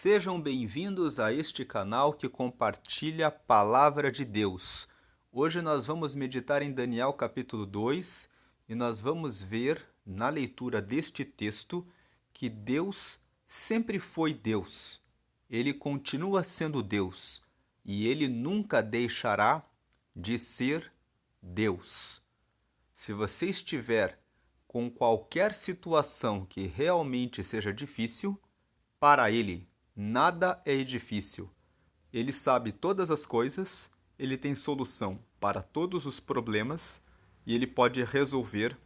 Sejam bem-vindos a este canal que compartilha a Palavra de Deus. Hoje nós vamos meditar em Daniel capítulo 2 e nós vamos ver na leitura deste texto que Deus sempre foi Deus. Ele continua sendo Deus e ele nunca deixará de ser Deus. Se você estiver com qualquer situação que realmente seja difícil, para ele nada é difícil. Ele sabe todas as coisas, ele tem solução para todos os problemas e ele pode resolver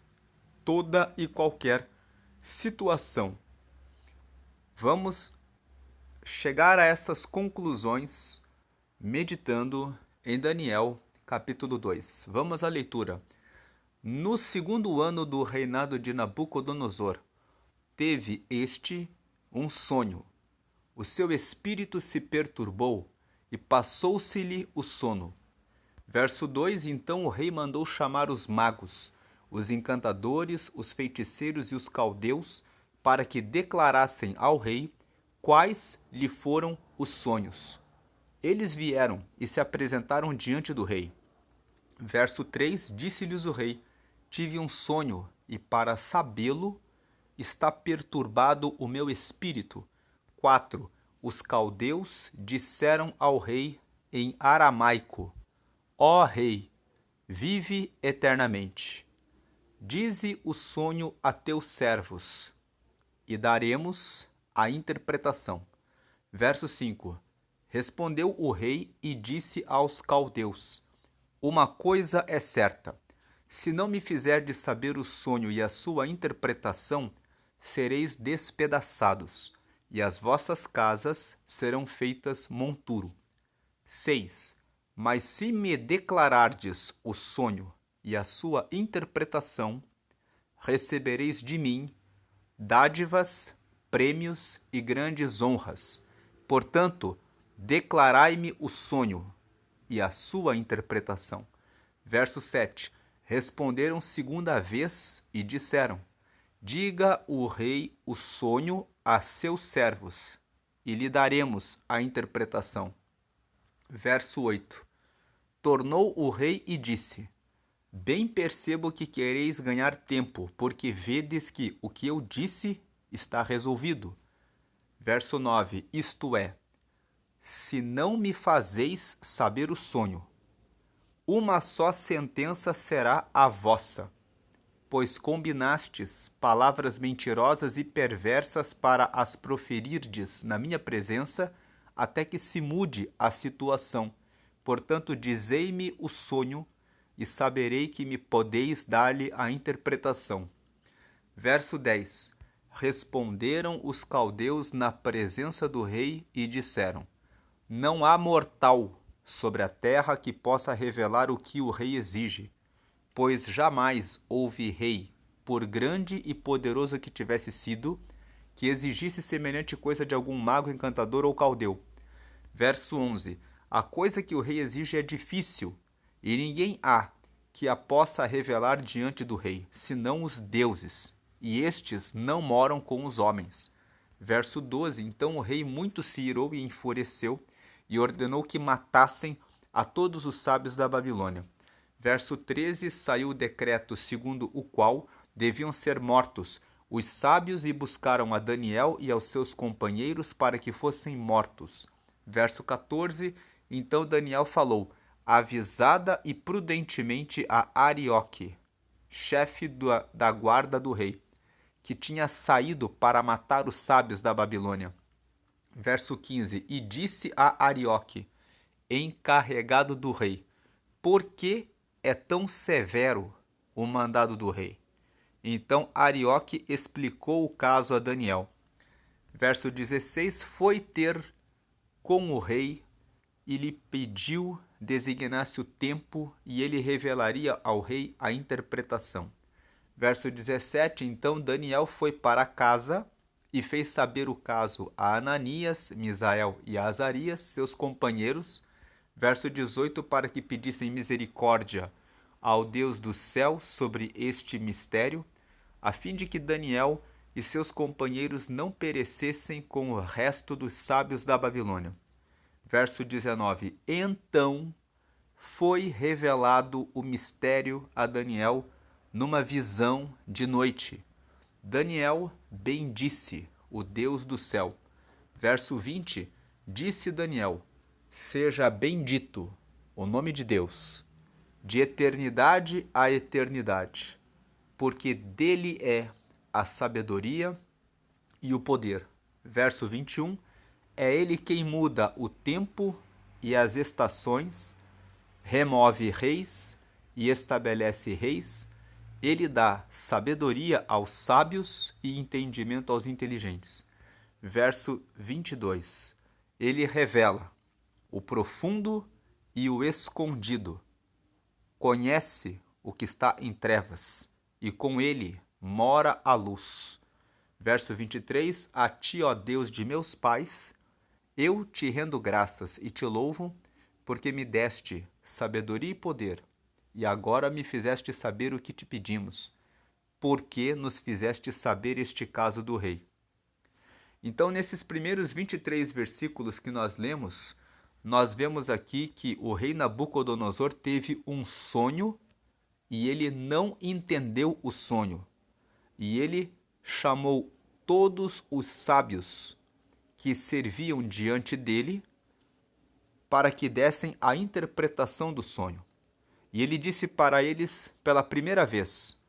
toda e qualquer situação. Vamos chegar a essas conclusões meditando em Daniel capítulo 2. Vamos à leitura. No segundo ano do reinado de Nabucodonosor, teve este um sonho. O seu espírito se perturbou e passou-se-lhe o sono. Verso 2: Então o rei mandou chamar os magos, os encantadores, os feiticeiros e os caldeus, para que declarassem ao rei quais lhe foram os sonhos. Eles vieram e se apresentaram diante do rei. Verso 3: Disse-lhes o rei: Tive um sonho, e para sabê-lo está perturbado o meu espírito. 4. Os caldeus disseram ao rei em aramaico: Ó rei, vive eternamente. Dize o sonho a teus servos, e daremos a interpretação. Verso 5. Respondeu o rei e disse aos caldeus: Uma coisa é certa. Se não me fizerdes saber o sonho e a sua interpretação, sereis despedaçados, e as vossas casas serão feitas monturo. 6. Mas se me declarardes o sonho e a sua interpretação, recebereis de mim dádivas, prêmios e grandes honras. Portanto, declarai-me o sonho e a sua interpretação. Verso 7. Responderam segunda vez e disseram: Diga o rei o sonho a seus servos, e lhe daremos a interpretação. Verso 8. Tornou o rei e disse: Bem percebo que quereis ganhar tempo, porque vedes que o que eu disse está resolvido. Verso 9. Isto é, se não me fazeis saber o sonho, uma só sentença será a vossa, pois combinastes palavras mentirosas e perversas para as proferirdes na minha presença, até que se mude a situação. Portanto, dizei-me o sonho, e saberei que me podeis dar-lhe a interpretação. Verso 10. Responderam os caldeus na presença do rei e disseram: Não há mortal sobre a terra que possa revelar o que o rei exige, pois jamais houve rei, por grande e poderoso que tivesse sido, que exigisse semelhante coisa de algum mago, encantador ou caldeu. Verso 11. A coisa que o rei exige é difícil, e ninguém há que a possa revelar diante do rei, senão os deuses, e estes não moram com os homens. Verso 12. Então o rei muito se irou e enfureceu, e ordenou que matassem a todos os sábios da Babilônia. Verso 13, saiu o decreto segundo o qual deviam ser mortos os sábios e buscaram a Daniel e aos seus companheiros para que fossem mortos. Verso 14, então Daniel falou avisada e prudentemente a Arioque, chefe da guarda do rei, que tinha saído para matar os sábios da Babilônia. Verso 15, e disse a Arioque, encarregado do rei: Por que é tão severo o mandado do rei? Então Arioque explicou o caso a Daniel. Verso 16, foi ter com o rei e lhe pediu designasse o tempo e ele revelaria ao rei a interpretação. Verso 17, então Daniel foi para casa e fez saber o caso a Ananias, Misael e Azarias, seus companheiros. Verso 18, para que pedissem misericórdia ao Deus do céu sobre este mistério, a fim de que Daniel e seus companheiros não perecessem com o resto dos sábios da Babilônia. Verso 19: Então foi revelado o mistério a Daniel numa visão de noite. Daniel bendisse o Deus do céu. Verso 20: Disse Daniel: Seja bendito o nome de Deus, de eternidade a eternidade, porque dele é a sabedoria e o poder. Verso 21: É ele quem muda o tempo e as estações, remove reis e estabelece reis. Ele dá sabedoria aos sábios e entendimento aos inteligentes. Verso 22. Ele revela o profundo e o escondido. Conhece o que está em trevas, e com ele mora a luz. Verso 23. A ti, ó Deus de meus pais, eu te rendo graças e te louvo, porque me deste sabedoria e poder, e agora me fizeste saber o que te pedimos, porque nos fizeste saber este caso do rei. Então, nesses primeiros 23 versículos que nós lemos, nós vemos aqui que o rei Nabucodonosor teve um sonho e ele não entendeu o sonho. E ele chamou todos os sábios que serviam diante dele para que dessem a interpretação do sonho. E ele disse para eles pela primeira vez: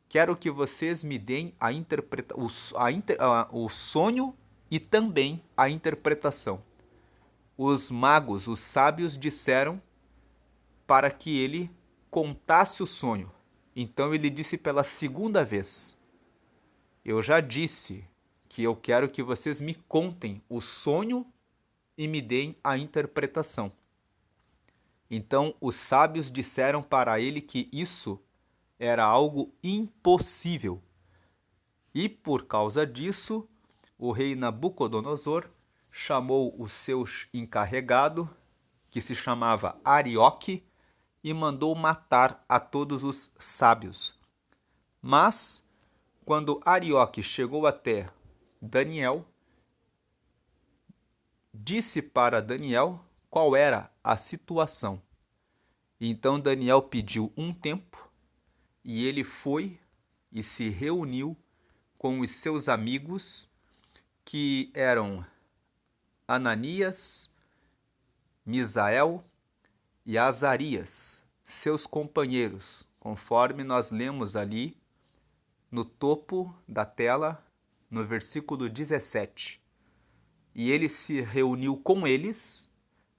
Quero que vocês me deem o sonho e também a interpretação. Os magos, os sábios, disseram para que ele contasse o sonho. Então ele disse pela segunda vez: Eu já disse que eu quero que vocês me contem o sonho e me deem a interpretação. Então os sábios disseram para ele que isso era algo impossível. E por causa disso, o rei Nabucodonosor chamou o seu encarregado, que se chamava Arioque, e mandou matar a todos os sábios. Mas, quando Arioque chegou até Daniel, disse para Daniel qual era a situação. Então Daniel pediu um tempo e ele foi e se reuniu com os seus amigos, que eram Ananias, Misael e Azarias, seus companheiros, conforme nós lemos ali no topo da tela, no versículo 17. E ele se reuniu com eles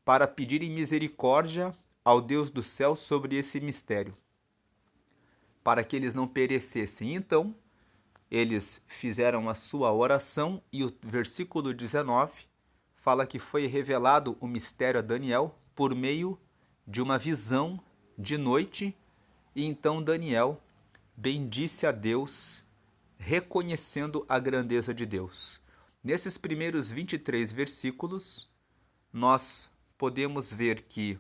para pedirem misericórdia ao Deus do céu sobre esse mistério, para que eles não perecessem. Então, eles fizeram a sua oração e o versículo 19 fala que foi revelado o mistério a Daniel por meio de uma visão de noite, e então Daniel bendisse a Deus, reconhecendo a grandeza de Deus. Nesses primeiros 23 versículos, nós podemos ver que,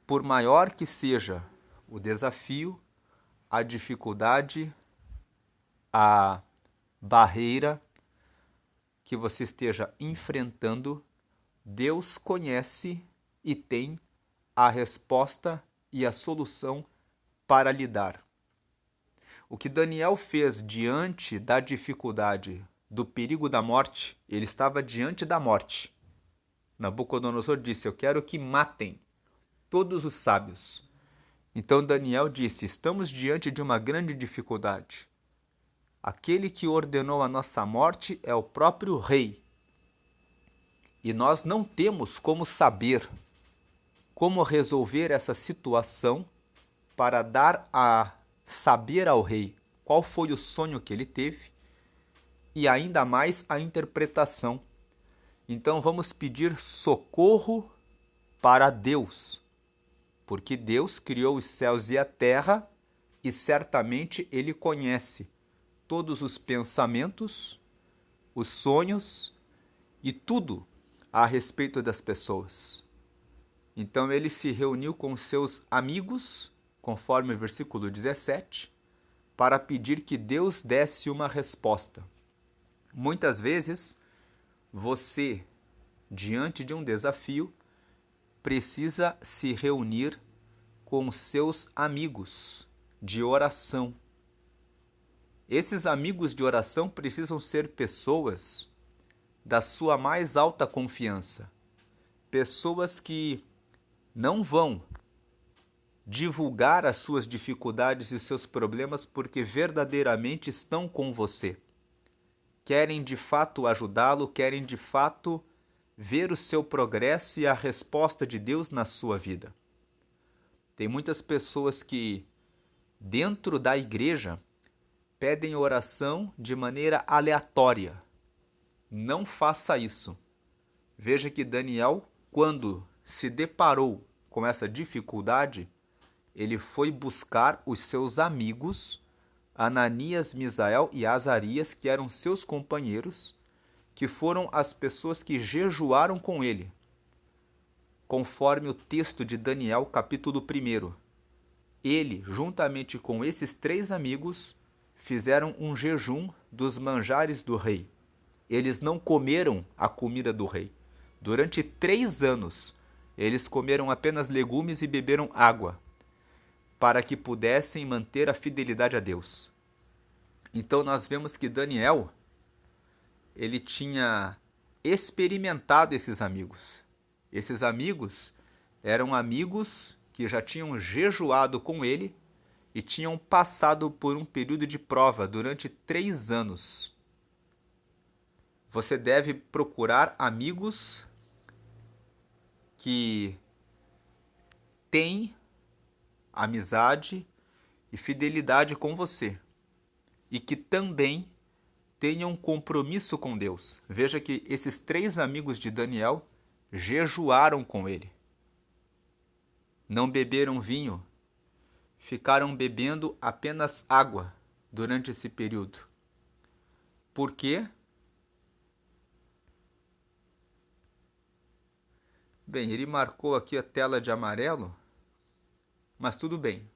por maior que seja o desafio, a dificuldade, a barreira que você esteja enfrentando, Deus conhece e tem a resposta e a solução para lhe dar. O que Daniel fez diante da dificuldade, do perigo da morte, ele estava diante da morte. Nabucodonosor disse: Eu quero que matem todos os sábios. Então Daniel disse: Estamos diante de uma grande dificuldade. Aquele que ordenou a nossa morte é o próprio rei. E nós não temos como saber como resolver essa situação para dar a saber ao rei qual foi o sonho que ele teve e ainda mais a interpretação. Então vamos pedir socorro para Deus, porque Deus criou os céus e a terra e certamente Ele conhece todos os pensamentos, os sonhos e tudo a respeito das pessoas. Então ele se reuniu com seus amigos, conforme o versículo 17, para pedir que Deus desse uma resposta. Muitas vezes, você, diante de um desafio, precisa se reunir com seus amigos de oração. Esses amigos de oração precisam ser pessoas da sua mais alta confiança, pessoas que não vão divulgar as suas dificuldades e seus problemas porque verdadeiramente estão com você. Querem de fato ajudá-lo, querem de fato ver o seu progresso e a resposta de Deus na sua vida. Tem muitas pessoas que, dentro da igreja, pedem oração de maneira aleatória. Não faça isso. Veja que Daniel, quando se deparou com essa dificuldade, ele foi buscar os seus amigos, Ananias, Misael e Azarias, que eram seus companheiros, que foram as pessoas que jejuaram com ele, conforme o texto de Daniel, capítulo 1. Ele, juntamente com esses 3 amigos, fizeram um jejum dos manjares do rei. Eles não comeram a comida do rei. Durante 3 anos, eles comeram apenas legumes e beberam água, para que pudessem manter a fidelidade a Deus. Então nós vemos que Daniel, ele tinha experimentado esses amigos. Esses amigos eram amigos que já tinham jejuado com ele e tinham passado por um período de prova durante 3 anos. Você deve procurar amigos que têm amizade e fidelidade com você e que também tenham compromisso com Deus. Veja que esses 3 amigos de Daniel jejuaram com ele. Não beberam vinho, ficaram bebendo apenas água durante esse período. Por quê? Bem, ele marcou aqui a tela de amarelo, mas tudo bem.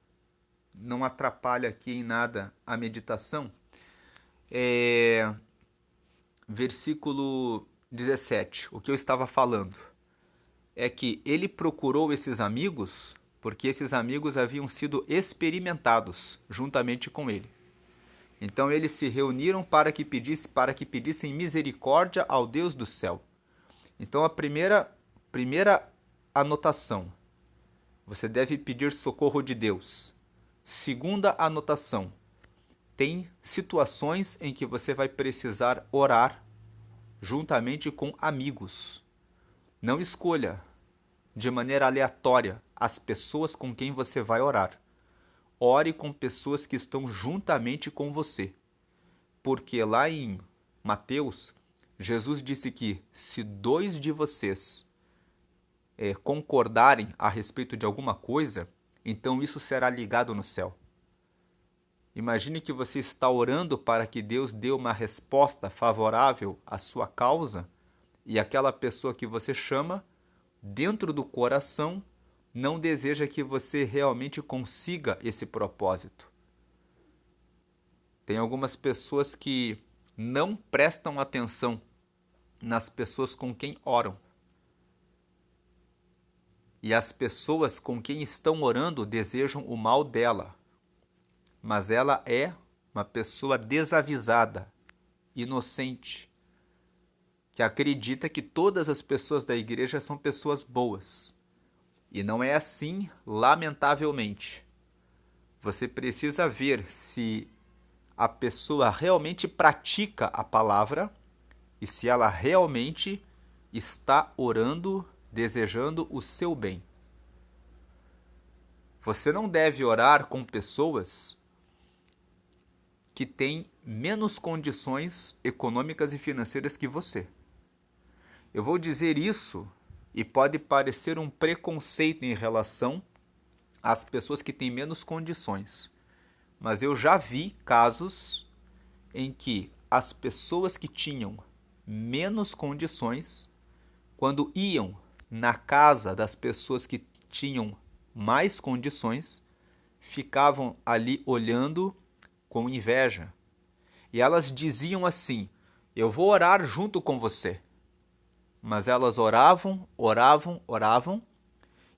Não atrapalha aqui em nada a meditação. Versículo 17, o que eu estava falando é que ele procurou esses amigos porque esses amigos haviam sido experimentados juntamente com ele. Então eles se reuniram para que pedissem misericórdia ao Deus do céu. Então a primeira anotação, você deve pedir socorro de Deus. Segunda anotação, tem situações em que você vai precisar orar juntamente com amigos. Não escolha de maneira aleatória as pessoas com quem você vai orar. Ore com pessoas que estão juntamente com você. Porque lá em Mateus, Jesus disse que se 2 de vocês concordarem a respeito de alguma coisa, então isso será ligado no céu. Imagine que você está orando para que Deus dê uma resposta favorável à sua causa e aquela pessoa que você chama, dentro do coração, não deseja que você realmente consiga esse propósito. Tem algumas pessoas que não prestam atenção nas pessoas com quem oram. E as pessoas com quem estão orando desejam o mal dela. Mas ela é uma pessoa desavisada, inocente, que acredita que todas as pessoas da igreja são pessoas boas. E não é assim, lamentavelmente. Você precisa ver se a pessoa realmente pratica a palavra e se ela realmente está orando, desejando o seu bem. Você não deve orar com pessoas que têm menos condições econômicas e financeiras que você. Eu vou dizer isso e pode parecer um preconceito em relação às pessoas que têm menos condições. Mas eu já vi casos em que as pessoas que tinham menos condições, quando iam na casa das pessoas que tinham mais condições, ficavam ali olhando com inveja. E elas diziam assim: eu vou orar junto com você. Mas elas oravam, oravam, oravam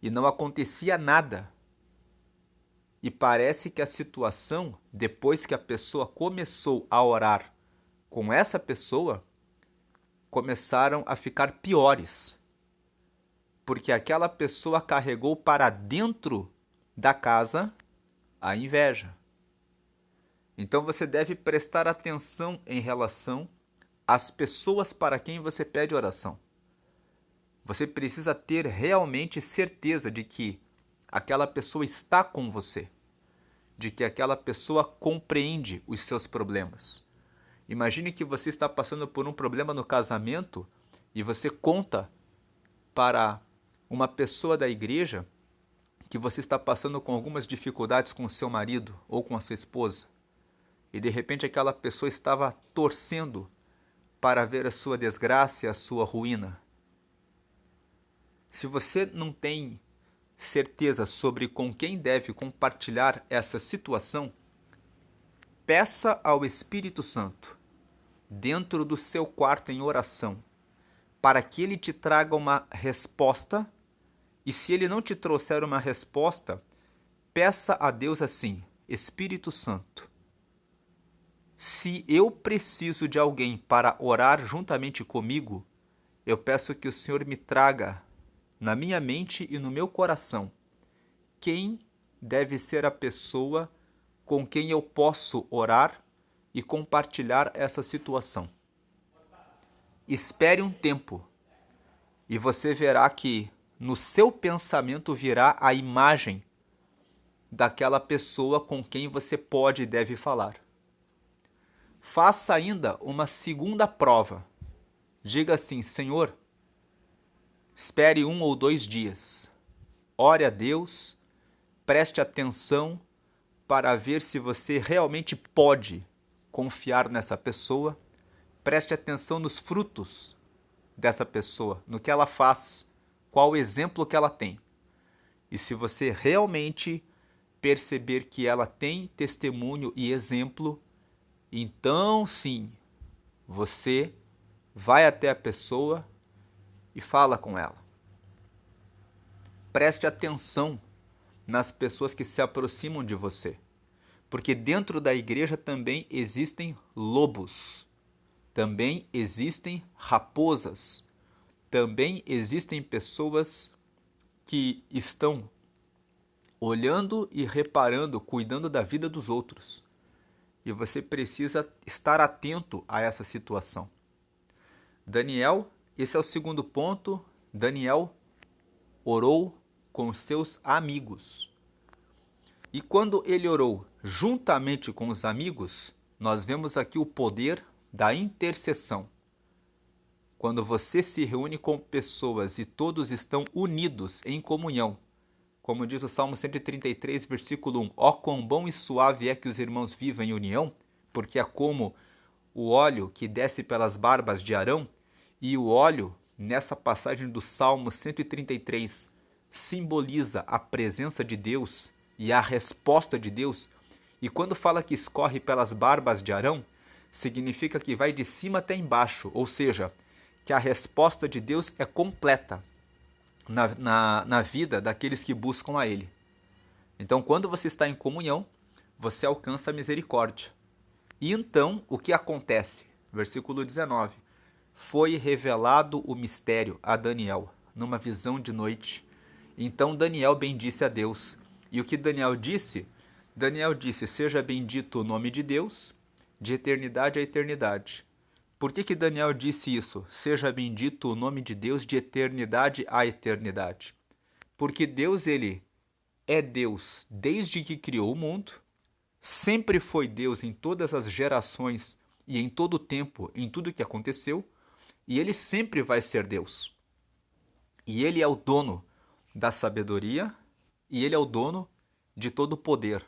e não acontecia nada. E parece que a situação, depois que a pessoa começou a orar com essa pessoa, começaram a ficar piores. Porque aquela pessoa carregou para dentro da casa a inveja. Então você deve prestar atenção em relação às pessoas para quem você pede oração. Você precisa ter realmente certeza de que aquela pessoa está com você, de que aquela pessoa compreende os seus problemas. Imagine que você está passando por um problema no casamento e você conta para uma pessoa da igreja que você está passando com algumas dificuldades com o seu marido ou com a sua esposa. E de repente aquela pessoa estava torcendo para ver a sua desgraça e a sua ruína. Se você não tem certeza sobre com quem deve compartilhar essa situação, peça ao Espírito Santo, dentro do seu quarto em oração, para que ele te traga uma resposta, e se ele não te trouxer uma resposta, peça a Deus assim: Espírito Santo, se eu preciso de alguém para orar juntamente comigo, eu peço que o Senhor me traga na minha mente e no meu coração quem deve ser a pessoa com quem eu posso orar e compartilhar essa situação. Espere um tempo e você verá que no seu pensamento virá a imagem daquela pessoa com quem você pode e deve falar. Faça ainda uma segunda prova. Diga assim: Senhor, espere 1 ou 2 dias. Ore a Deus, preste atenção para ver se você realmente pode confiar nessa pessoa. Preste atenção nos frutos dessa pessoa, no que ela faz, qual o exemplo que ela tem. E se você realmente perceber que ela tem testemunho e exemplo, então sim, você vai até a pessoa e fala com ela. Preste atenção nas pessoas que se aproximam de você, porque dentro da igreja também existem lobos, também existem raposas, também existem pessoas que estão olhando e reparando, cuidando da vida dos outros. E você precisa estar atento a essa situação. Daniel, esse é o segundo ponto. Daniel orou com seus amigos. E quando ele orou juntamente com os amigos, nós vemos aqui o poder da intercessão. Quando você se reúne com pessoas e todos estão unidos em comunhão, como diz o Salmo 133, versículo 1, ó quão bom e suave é que os irmãos vivam em união, porque é como o óleo que desce pelas barbas de Arão, e o óleo, nessa passagem do Salmo 133, simboliza a presença de Deus e a resposta de Deus. E quando fala que escorre pelas barbas de Arão, significa que vai de cima até embaixo, ou seja, que a resposta de Deus é completa na vida daqueles que buscam a Ele. Então, quando você está em comunhão, você alcança a misericórdia. E então, o que acontece? Versículo 19. Foi revelado o mistério a Daniel, numa visão de noite. Então Daniel bendisse a Deus. E o que Daniel disse? Daniel disse: seja bendito o nome de Deus, de eternidade a eternidade. Por que Daniel disse isso? Seja bendito o nome de Deus de eternidade a eternidade. Porque Deus, ele é Deus desde que criou o mundo, sempre foi Deus em todas as gerações e em todo o tempo, em tudo que aconteceu, e ele sempre vai ser Deus. E ele é o dono da sabedoria e ele é o dono de todo o poder.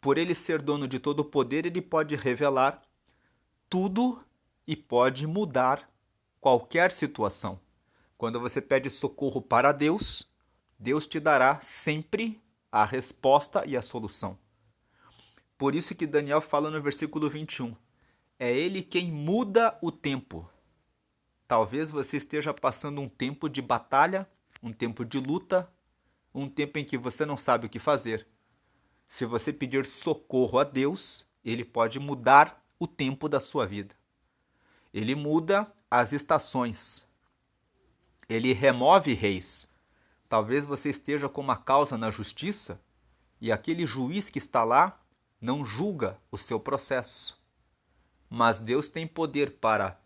Por ele ser dono de todo o poder, ele pode revelar tudo e pode mudar qualquer situação. Quando você pede socorro para Deus, Deus te dará sempre a resposta e a solução. Por isso que Daniel fala no versículo 21. É ele quem muda o tempo. Talvez você esteja passando um tempo de batalha, um tempo de luta, um tempo em que você não sabe o que fazer. Se você pedir socorro a Deus, ele pode mudar o tempo da sua vida. Ele muda as estações. Ele remove reis. Talvez você esteja com uma causa na justiça e aquele juiz que está lá não julga o seu processo. Mas Deus tem poder para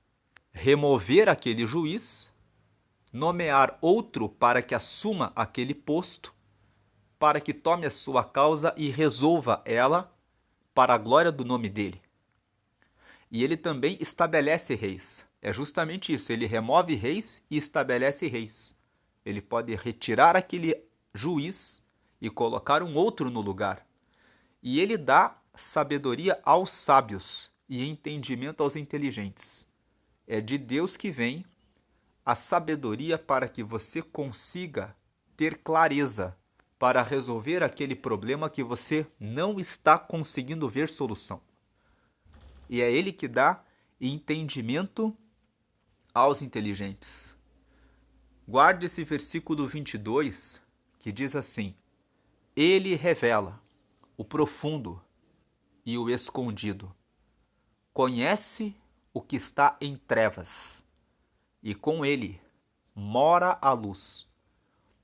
remover aquele juiz, nomear outro para que assuma aquele posto, para que tome a sua causa e resolva ela para a glória do nome dele. E ele também estabelece reis. É justamente isso, ele remove reis e estabelece reis. Ele pode retirar aquele juiz e colocar um outro no lugar. E ele dá sabedoria aos sábios e entendimento aos inteligentes. É de Deus que vem a sabedoria para que você consiga ter clareza para resolver aquele problema que você não está conseguindo ver solução. E é ele que dá entendimento aos inteligentes. Guarde esse versículo 22, que diz assim: Ele revela o profundo e o escondido. Conhece o que está em trevas, e com ele mora a luz.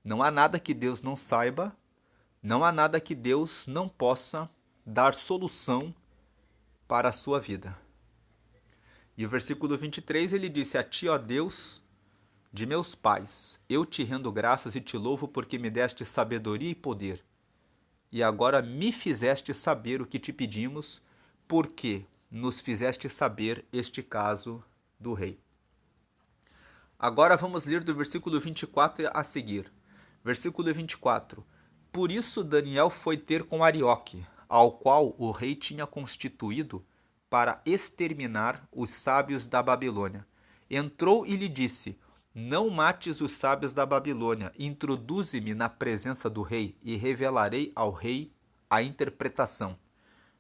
Não há nada que Deus não saiba, não há nada que Deus não possa dar solução para a sua vida. E o versículo 23, ele disse: A ti, ó Deus de meus pais, eu te rendo graças e te louvo porque me deste sabedoria e poder. E agora me fizeste saber o que te pedimos, porque nos fizeste saber este caso do rei. Agora vamos ler do versículo 24 a seguir. Versículo 24. Por isso Daniel foi ter com Arioque, ao qual o rei tinha constituído para exterminar os sábios da Babilônia. Entrou e lhe disse: Não mates os sábios da Babilônia, introduze-me na presença do rei e revelarei ao rei a interpretação.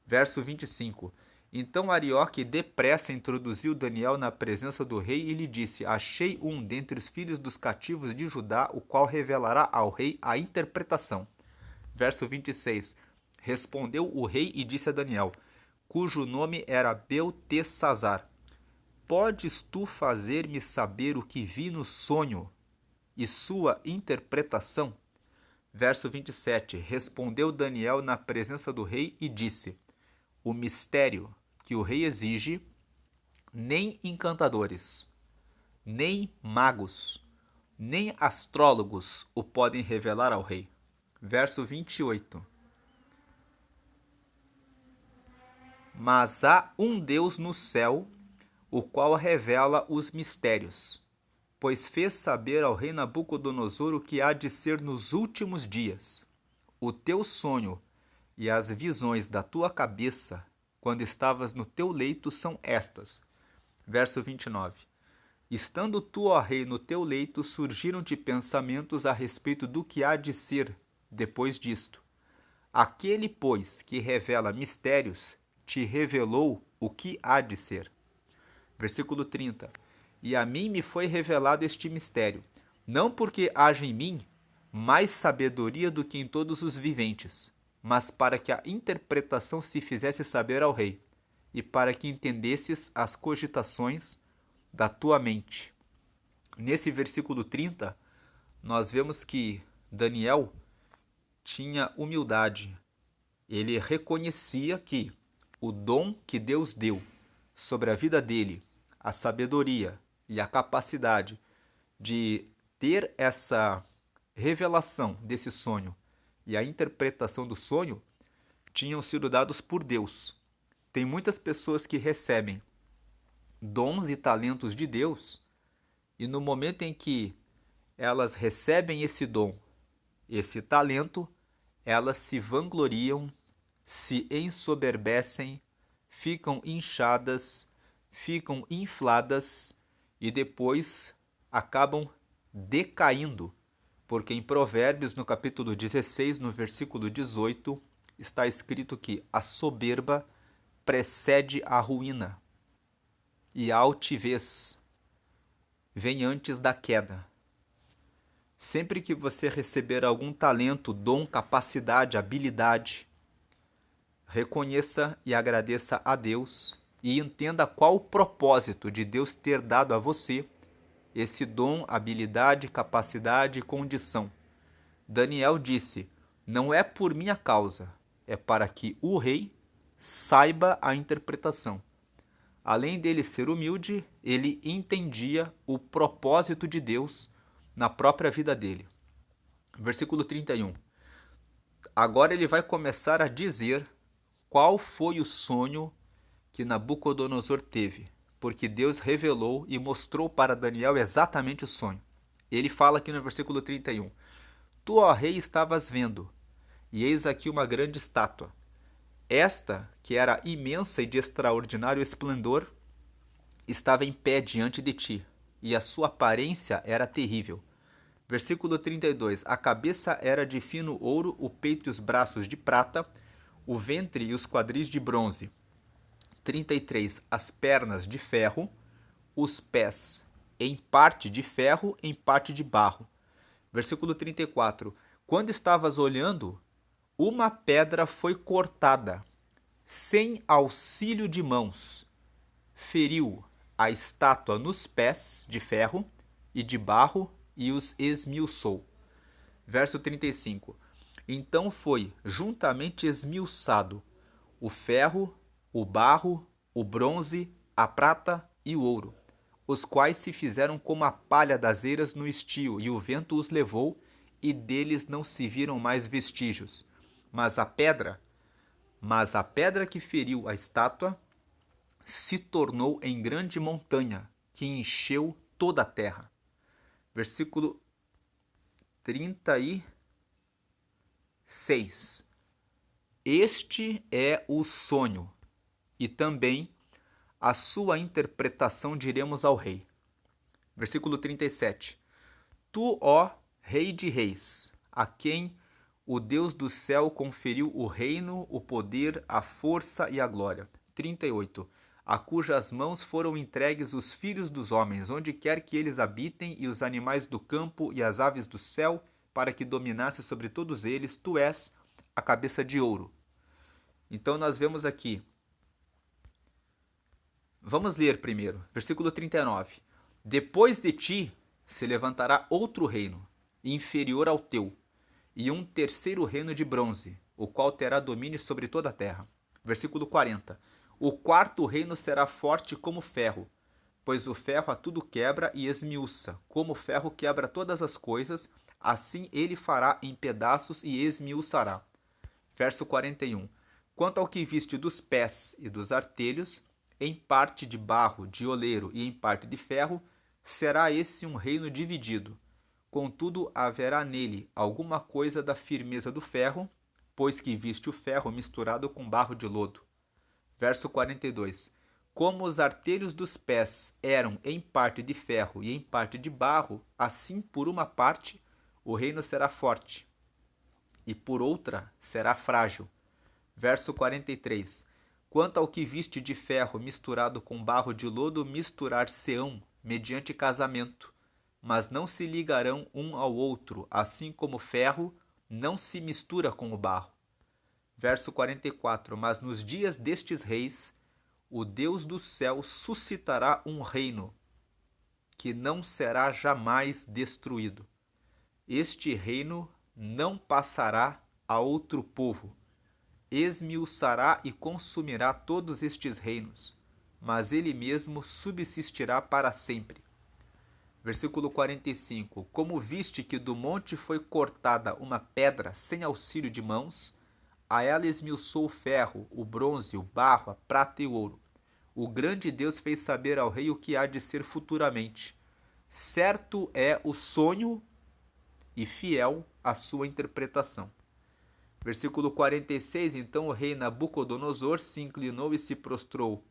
Verso 25. Então Arioque depressa introduziu Daniel na presença do rei e lhe disse: Achei um dentre os filhos dos cativos de Judá, o qual revelará ao rei a interpretação. Verso 26. Respondeu o rei e disse a Daniel, cujo nome era Beltesazar: Podes tu fazer-me saber o que vi no sonho e sua interpretação? Verso 27. Respondeu Daniel na presença do rei e disse: O mistério que o rei exige, nem encantadores, nem magos, nem astrólogos o podem revelar ao rei. Verso 28. Mas há um Deus no céu, o qual revela os mistérios, pois fez saber ao rei Nabucodonosor o que há de ser nos últimos dias. O teu sonho e as visões da tua cabeça, quando estavas no teu leito, são estas. Verso 29. Estando tu, ó rei, no teu leito, surgiram-te pensamentos a respeito do que há de ser depois disto. Aquele, pois, que revela mistérios, te revelou o que há de ser. Versículo 30. E a mim me foi revelado este mistério, não porque haja em mim mais sabedoria do que em todos os viventes, mas para que a interpretação se fizesse saber ao rei, e para que entendesses as cogitações da tua mente. Nesse versículo 30, nós vemos que Daniel tinha humildade. Ele reconhecia que o dom que Deus deu sobre a vida dele, a sabedoria e a capacidade de ter essa revelação desse sonho e a interpretação do sonho tinham sido dados por Deus. Tem muitas pessoas que recebem dons e talentos de Deus e no momento em que elas recebem esse dom, esse talento, elas se vangloriam, se ensoberbecem, ficam inchadas, ficam infladas e depois acabam decaindo. Porque em Provérbios, no capítulo 16, no versículo 18, está escrito que a soberba precede a ruína e a altivez vem antes da queda. Sempre que você receber algum talento, dom, capacidade, habilidade, reconheça e agradeça a Deus e entenda qual o propósito de Deus ter dado a você esse dom, habilidade, capacidade e condição. Daniel disse: não é por minha causa, é para que o rei saiba a interpretação. Além dele ser humilde, ele entendia o propósito de Deus na própria vida dele. Versículo 31. Agora ele vai começar a dizer qual foi o sonho que Nabucodonosor teve, porque Deus revelou e mostrou para Daniel exatamente o sonho. Ele fala aqui no versículo 31. Tu, ó rei, estavas vendo, e eis aqui uma grande estátua. Esta, que era imensa e de extraordinário esplendor, estava em pé diante de ti, e a sua aparência era terrível. Versículo 32. A cabeça era de fino ouro, o peito e os braços de prata, o ventre e os quadris de bronze. 33. As pernas de ferro, os pés em parte de ferro, em parte de barro. Versículo 34. Quando estavas olhando, uma pedra foi cortada, sem auxílio de mãos. Feriu a estátua nos pés de ferro e de barro e os esmiuçou. Verso 35. Então foi juntamente esmiuçado o ferro, o barro, o bronze, a prata e o ouro, os quais se fizeram como a palha das eiras no estio, e o vento os levou, e deles não se viram mais vestígios. Mas a pedra que feriu a estátua se tornou em grande montanha, que encheu toda a terra. Versículo 36. Este é o sonho, e também a sua interpretação diremos ao rei. Versículo 37. Tu, ó Rei de Reis, a quem o Deus do céu conferiu o reino, o poder, a força e a glória. 38. A cujas mãos foram entregues os filhos dos homens, onde quer que eles habitem, e os animais do campo e as aves do céu, para que dominasse sobre todos eles, tu és a cabeça de ouro. Então nós vemos aqui. Vamos ler primeiro, versículo 39. Depois de ti se levantará outro reino, inferior ao teu, e um terceiro reino de bronze, o qual terá domínio sobre toda a terra. Versículo 40. O quarto reino será forte como ferro, pois o ferro a tudo quebra e esmiuça, como o ferro quebra todas as coisas, assim ele fará em pedaços e esmiuçará. Verso 41. Quanto ao que viste dos pés e dos artelhos, em parte de barro, de oleiro e em parte de ferro, será esse um reino dividido. Contudo, haverá nele alguma coisa da firmeza do ferro, pois que viste o ferro misturado com barro de lodo. Verso 42. Como os artelhos dos pés eram em parte de ferro e em parte de barro, assim por uma parte o reino será forte, e por outra será frágil. Verso 43. Quanto ao que viste de ferro misturado com barro de lodo, misturar-se-ão mediante casamento, mas não se ligarão um ao outro, assim como o ferro não se mistura com o barro. Verso 44. Mas nos dias destes reis, o Deus do céu suscitará um reino que não será jamais destruído. Este reino não passará a outro povo. Esmiuçará e consumirá todos estes reinos, mas ele mesmo subsistirá para sempre. Versículo 45. Como viste que do monte foi cortada uma pedra sem auxílio de mãos, a ela esmiuçou o ferro, o bronze, o barro, a prata e o ouro. O grande Deus fez saber ao rei o que há de ser futuramente. Certo é o sonho e fiel a sua interpretação. Versículo 46. Então o rei Nabucodonosor se inclinou e se prostrou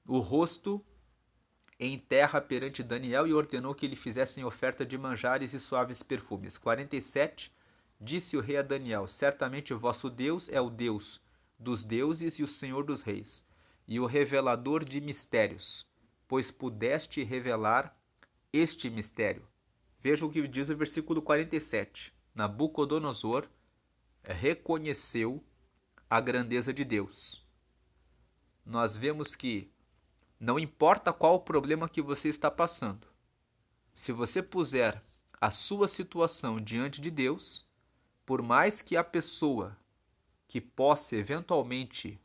o rosto em terra perante Daniel e ordenou que lhe fizessem oferta de manjares e suaves perfumes. 47. Disse o rei a Daniel: certamente o vosso Deus é o Deus dos deuses e o Senhor dos reis, e o revelador de mistérios, pois pudeste revelar este mistério. Veja o que diz o versículo 47. Nabucodonosor reconheceu a grandeza de Deus. Nós vemos que não importa qual o problema que você está passando, se você puser a sua situação diante de Deus, por mais que a pessoa que possa eventualmente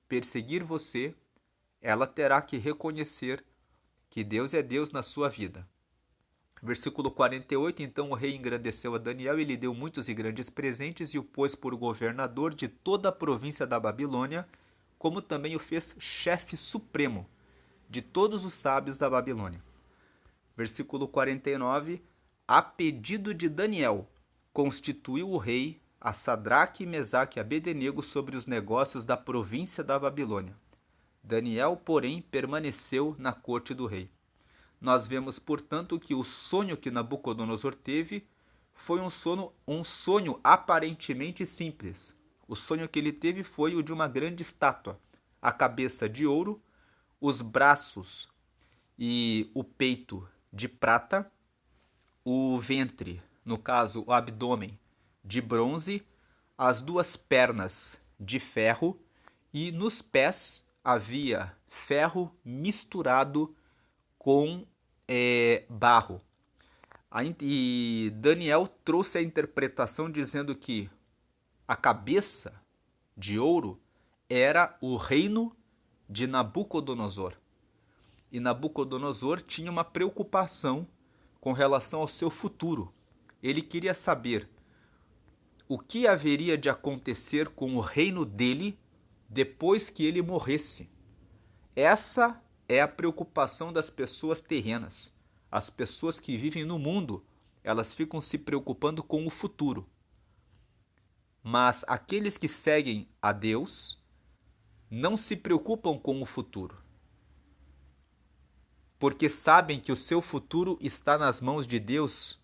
perseguir você, ela terá que reconhecer que Deus é Deus na sua vida. Versículo 48, então o rei engrandeceu a Daniel e lhe deu muitos e grandes presentes e o pôs por governador de toda a província da Babilônia, como também o fez chefe supremo de todos os sábios da Babilônia. Versículo 49, a pedido de Daniel, constituiu o rei a Sadraque, Mesaque e Abednego sobre os negócios da província da Babilônia. Daniel, porém, permaneceu na corte do rei. Nós vemos, portanto, que o sonho que Nabucodonosor teve foi um sonho aparentemente simples. O sonho que ele teve foi o de uma grande estátua, a cabeça de ouro, os braços e o peito de prata, o ventre, no caso o abdômen, de bronze, as duas pernas de ferro e nos pés havia ferro misturado com barro. E Daniel trouxe a interpretação dizendo que a cabeça de ouro era o reino de Nabucodonosor. E Nabucodonosor tinha uma preocupação com relação ao seu futuro. Ele queria saber o que haveria de acontecer com o reino dele depois que ele morresse. Essa é a preocupação das pessoas terrenas. As pessoas que vivem no mundo, elas ficam se preocupando com o futuro. Mas aqueles que seguem a Deus não se preocupam com o futuro, porque sabem que o seu futuro está nas mãos de Deus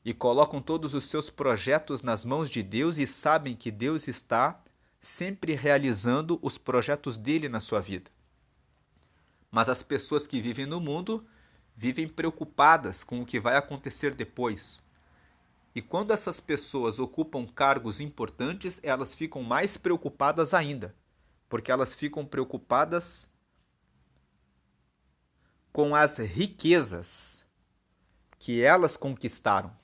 e colocam todos os seus projetos nas mãos de Deus e sabem que Deus está sempre realizando os projetos dele na sua vida. Mas as pessoas que vivem no mundo vivem preocupadas com o que vai acontecer depois. E quando essas pessoas ocupam cargos importantes, elas ficam mais preocupadas ainda, porque elas ficam preocupadas com as riquezas que elas conquistaram.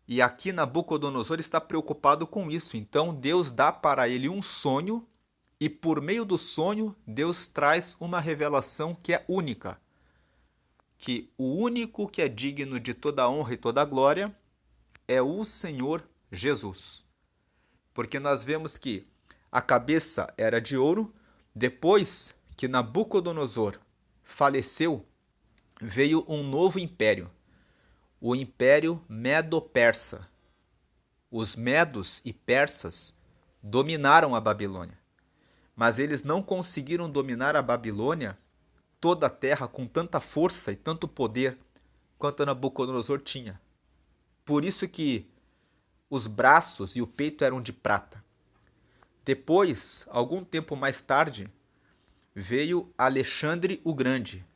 E aqui Nabucodonosor está preocupado com isso. Então Deus dá para ele um sonho e por meio do sonho Deus traz uma revelação que é única. Que o único que é digno de toda a honra e toda a glória é o Senhor Jesus. Porque nós vemos que a cabeça era de ouro, depois que Nabucodonosor faleceu, veio um novo império, o Império Medo-Persa. Os medos e persas dominaram a Babilônia, mas eles não conseguiram dominar a Babilônia, toda a terra, com tanta força e tanto poder quanto Nabucodonosor tinha. Por isso que os braços e o peito eram de prata. Depois, algum tempo mais tarde, veio Alexandre o Grande,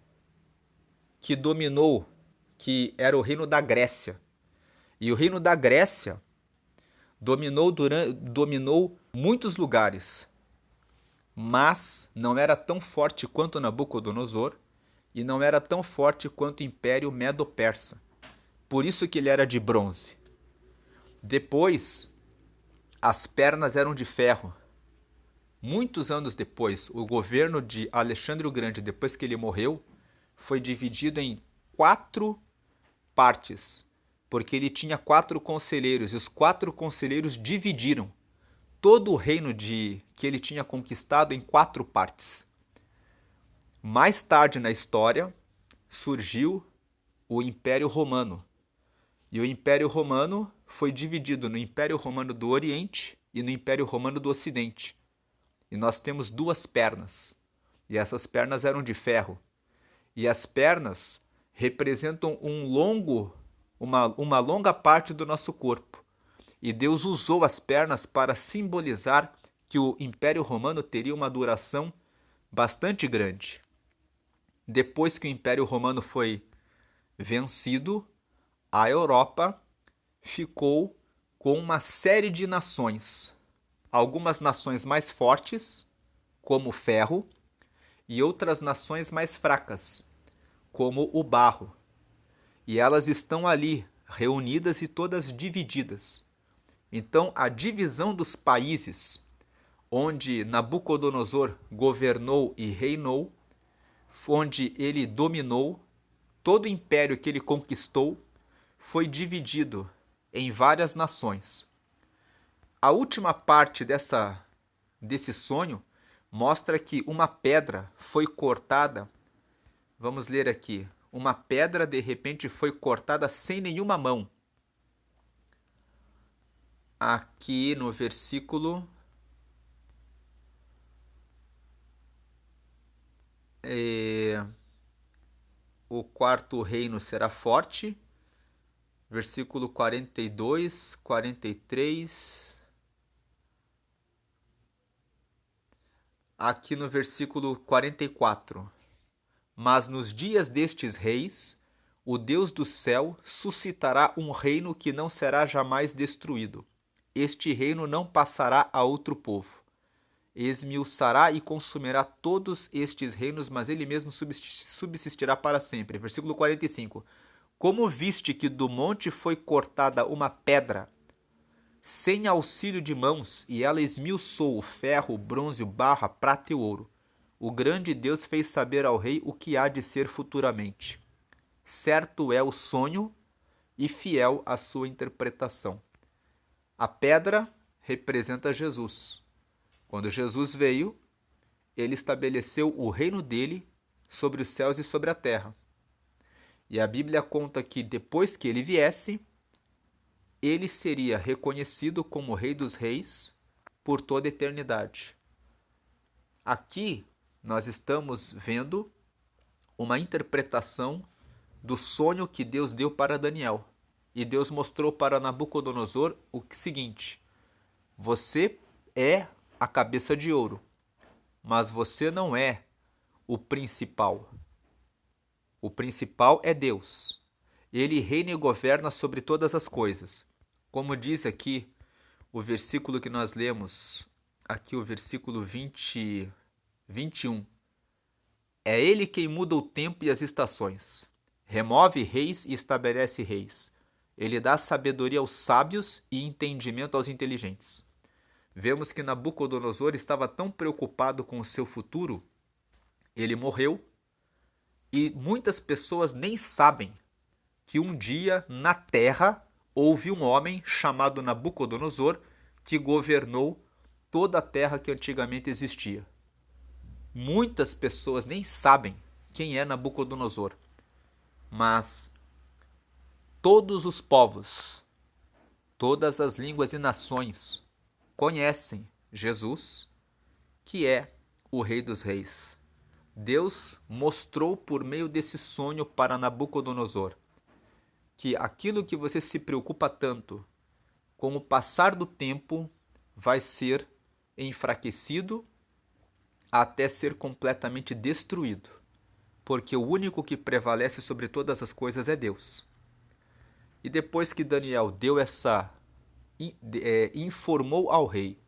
que dominou, que era o reino da Grécia. E o reino da Grécia dominou muitos lugares, mas não era tão forte quanto Nabucodonosor e não era tão forte quanto o Império Medo-Persa. Por isso que ele era de bronze. Depois, as pernas eram de ferro. Muitos anos depois, o governo de Alexandre o Grande, depois que ele morreu, foi dividido em 4 partes, porque ele tinha 4 conselheiros, e os 4 conselheiros dividiram todo o reino que ele tinha conquistado em 4 partes. Mais tarde na história, surgiu o Império Romano, e o Império Romano foi dividido no Império Romano do Oriente e no Império Romano do Ocidente. E nós temos 2 pernas, e essas pernas eram de ferro. E as pernas representam uma longa parte do nosso corpo. E Deus usou as pernas para simbolizar que o Império Romano teria uma duração bastante grande. Depois que o Império Romano foi vencido, a Europa ficou com uma série de nações. Algumas nações mais fortes, como o ferro, e outras nações mais fracas, como o barro. E elas estão ali, reunidas e todas divididas. Então, a divisão dos países onde Nabucodonosor governou e reinou, onde ele dominou, todo o império que ele conquistou foi dividido em várias nações. A última parte desse sonho mostra que uma pedra foi cortada. Vamos ler aqui. Uma pedra de repente foi cortada sem nenhuma mão. Aqui no versículo o quarto reino será forte. Versículo 42, 43. Aqui no versículo 44. Mas nos dias destes reis, o Deus do céu suscitará um reino que não será jamais destruído. Este reino não passará a outro povo. Esmiuçará e consumirá todos estes reinos, mas ele mesmo subsistirá para sempre. Versículo 45. Como viste que do monte foi cortada uma pedra, sem auxílio de mãos, e ela esmiuçou o ferro, o bronze, o barro, a prata e o ouro, o grande Deus fez saber ao rei o que há de ser futuramente. Certo é o sonho e fiel a sua interpretação. A pedra representa Jesus. Quando Jesus veio, ele estabeleceu o reino dele sobre os céus e sobre a terra. E a Bíblia conta que depois que ele viesse, ele seria reconhecido como Rei dos Reis por toda a eternidade. Aqui nós estamos vendo uma interpretação do sonho que Deus deu para Daniel. E Deus mostrou para Nabucodonosor o seguinte: você é a cabeça de ouro, mas você não é o principal. O principal é Deus. Ele reina e governa sobre todas as coisas. Como diz aqui o versículo que nós lemos, aqui o versículo 21. É ele quem muda o tempo e as estações. Remove reis e estabelece reis. Ele dá sabedoria aos sábios e entendimento aos inteligentes. Vemos que Nabucodonosor estava tão preocupado com o seu futuro, ele morreu. E muitas pessoas nem sabem que um dia na terra houve um homem chamado Nabucodonosor que governou toda a terra que antigamente existia. Muitas pessoas nem sabem quem é Nabucodonosor, mas todos os povos, todas as línguas e nações conhecem Jesus, que é o Rei dos Reis. Deus mostrou por meio desse sonho para Nabucodonosor que aquilo que você se preocupa tanto, com o passar do tempo, vai ser enfraquecido até ser completamente destruído, porque o único que prevalece sobre todas as coisas é Deus. E depois que Daniel deu informou ao rei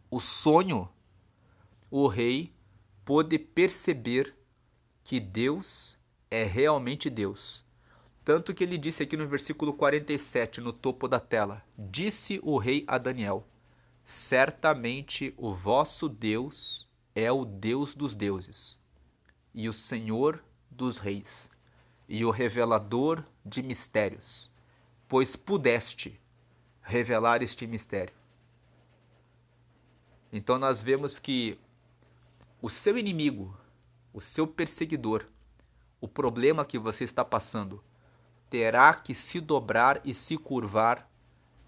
o sonho, o rei pôde perceber que Deus é realmente Deus. Tanto que ele disse aqui no versículo 47, no topo da tela: disse o rei a Daniel: certamente o vosso Deus é o Deus dos deuses, e o Senhor dos reis, e o revelador de mistérios, pois pudeste revelar este mistério. Então nós vemos que o seu inimigo, o seu perseguidor, o problema que você está passando, terá que se dobrar e se curvar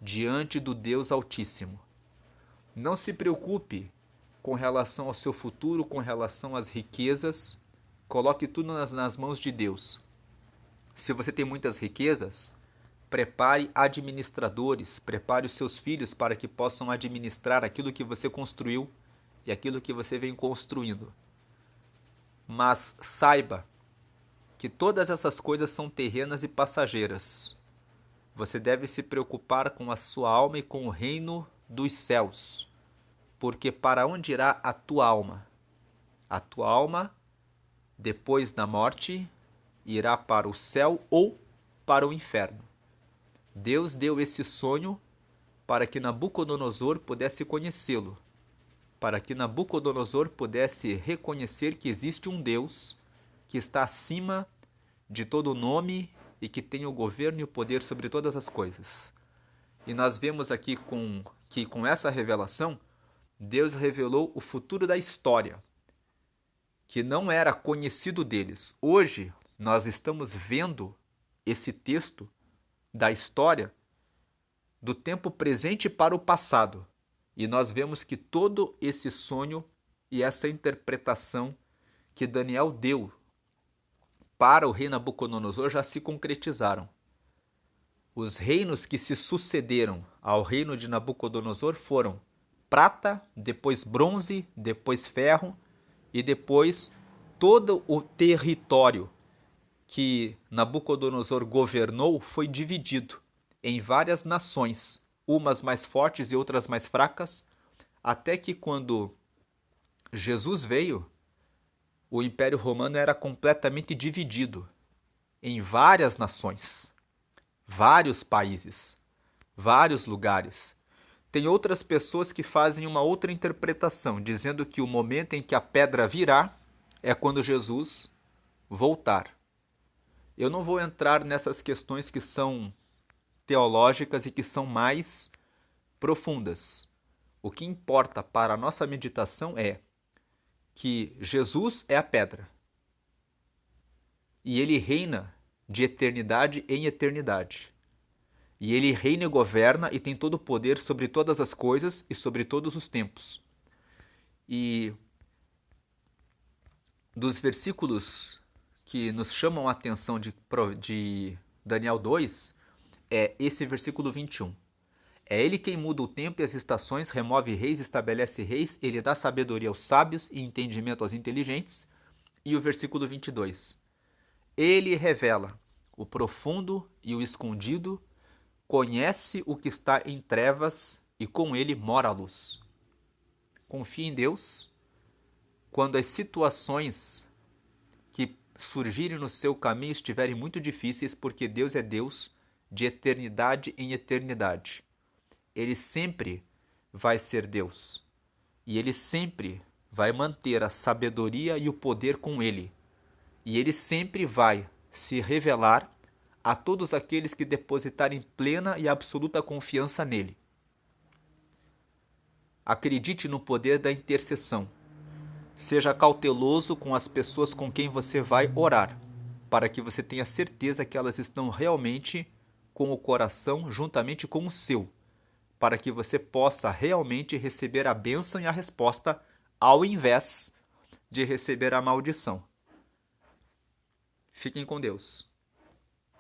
diante do Deus Altíssimo. Não se preocupe com relação ao seu futuro, com relação às riquezas. Coloque tudo nas mãos de Deus. Se você tem muitas riquezas, prepare administradores, prepare os seus filhos para que possam administrar aquilo que você construiu e aquilo que você vem construindo. Mas saiba que todas essas coisas são terrenas e passageiras. Você deve se preocupar com a sua alma e com o reino dos céus. Porque para onde irá a tua alma? A tua alma, depois da morte, irá para o céu ou para o inferno. Deus deu esse sonho para que Nabucodonosor pudesse conhecê-lo, para que Nabucodonosor pudesse reconhecer que existe um Deus que está acima de todo nome e que tem o governo e o poder sobre todas as coisas. E nós vemos aqui que com essa revelação, Deus revelou o futuro da história, que não era conhecido deles. Hoje, nós estamos vendo esse texto da história do tempo presente para o passado. E nós vemos que todo esse sonho e essa interpretação que Daniel deu para o rei Nabucodonosor já se concretizaram. Os reinos que se sucederam ao reino de Nabucodonosor foram prata, depois bronze, depois ferro e depois todo o território que Nabucodonosor governou foi dividido em várias nações, umas mais fortes e outras mais fracas, até que quando Jesus veio, o Império Romano era completamente dividido em várias nações, vários países, vários lugares. Tem outras pessoas que fazem uma outra interpretação, dizendo que o momento em que a pedra virá é quando Jesus voltar. Eu não vou entrar nessas questões que são teológicas e que são mais profundas. O que importa para a nossa meditação é que Jesus é a pedra e ele reina de eternidade em eternidade. E ele reina e governa e tem todo o poder sobre todas as coisas e sobre todos os tempos. E dos versículos que nos chamam a atenção de Daniel 2 é esse versículo 21. É ele quem muda o tempo e as estações, remove reis, estabelece reis, ele dá sabedoria aos sábios e entendimento aos inteligentes. E o versículo 22. Ele revela o profundo e o escondido, conhece o que está em trevas e com ele mora a luz. Confie em Deus quando as situações que surgirem no seu caminho estiverem muito difíceis, porque Deus é Deus de eternidade em eternidade. Ele sempre vai ser Deus. E ele sempre vai manter a sabedoria e o poder com ele. E ele sempre vai se revelar a todos aqueles que depositarem plena e absoluta confiança nele. Acredite no poder da intercessão. Seja cauteloso com as pessoas com quem você vai orar, para que você tenha certeza que elas estão realmente com o coração juntamente com o seu, para que você possa realmente receber a bênção e a resposta, ao invés de receber a maldição. Fiquem com Deus.